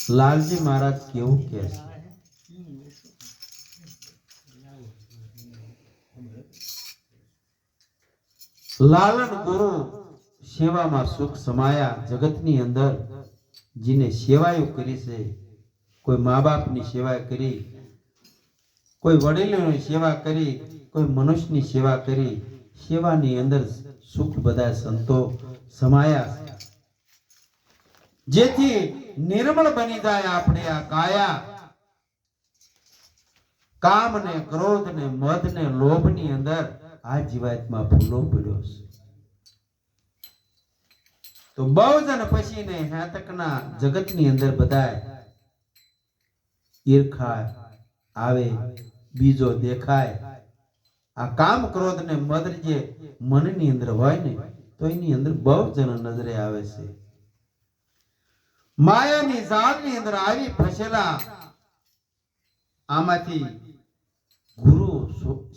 લાલજી મહારાજ કેવું કહે છે? લાલન ગુરુ સેવામાં સુખ સમાયા જગતની અંદર જીને સેવાયું કરી છે, કોઈ મા બાપની સેવા કરી, કોઈ વડીલોની સેવા કરી, કોઈ મનુષ્યની સેવા કરી, સેવાની અંદર સુખ બધા સંતો સમાયા છે, જેથી નિર્મળ બની જાય આપણે આ કાયા. કામ ને ક્રોધ ને મદ ને લોભ ની અંદર આ જીવાતમાં ભૂલો પડ્યો છે. તો બહુજન પછી ને હાતકના જગતની અંદર બધા ઈર્ખા આવે, બીજો દેખાય. આ કામ ક્રોધ ને મદ જે મનની અંદર હોય ને તો એની અંદર બહુજન નજરે આવે છે. માયાની જાળની અંદર આવી ફસેલા આમાંથી ગુરુ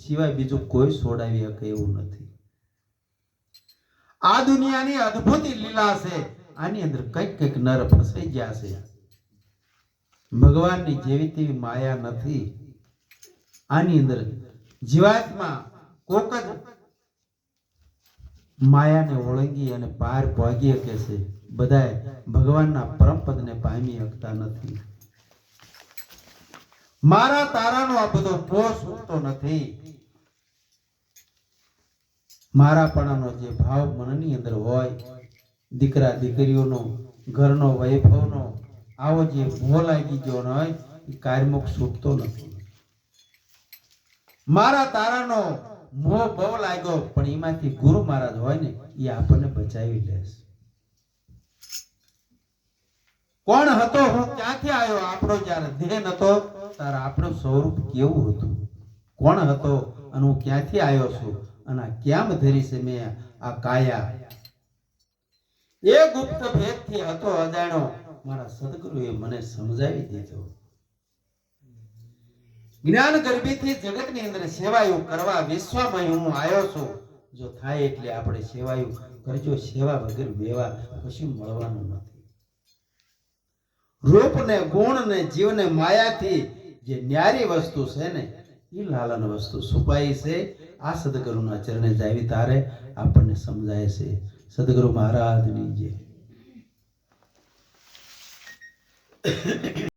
સિવાય બીજું કોઈ છોડાવી શકે એવું નથી. આ દુનિયાની અદ્ભુત લીલા છે, આની અંદર કઈક કઈક નર ફસાઈ ગયા છે. ભગવાનની જેવી તેવી માયા નથી. આની અંદર જીવાત્મા કોક જ માયાને ઓળંગી અને પાર પહોંચી શકે છે. બધાય ભગવાનના પરમ પદને પામી શકતા નથી. મારા તારાનો આ બધો મોહ છૂટતો નથી. મારાપણાનો જે ભાવ મનની અંદર હોય, દીકરા દીકરીઓનો, ઘરનો, વૈભવનો આવો જે મોહ લાગી ગયો હોય એ કાર્યમુખ છૂટતો નથી. મારા તારાનો મોહ બહુ લાગ્યો, પણ એમાંથી ગુરુ મહારાજ હોય ને એ આપણને બચાવી લેશે. કોણ હતો, હું ક્યાંથી આવ્યો, આપણો જ્યારે દેહ નતો ત્યારે આપણું સ્વરૂપ કેવું હતું, કોણ હતો અને હું ક્યાંથી આવ્યો છું અને કેમ ધરી છે મેં આ કાયા. એ ગુપ્ત ભેદથી હતો અજાણ્યો, મારા સદગુરુએ મને સમજાવી દીધો. જ્ઞાન ગર્ભીથી જગતની અંદર સેવાયું કરવા વિશ્વમાં હું આવ્યો છું. જો થાય એટલે આપણે સેવાયું કરજો, સેવા વગર વેવા કશું મળવાનું નથી. રૂપ ને ગુણ ને જીવ ને માયાથી જે ન્યારી વસ્તુ છે ને એ લાલન વસ્તુ છુપાઈ છે. આ સદગુરુના ચરણે જાવી તારે આપણને સમજાય છે. સદગુરુ મહારાજની જય.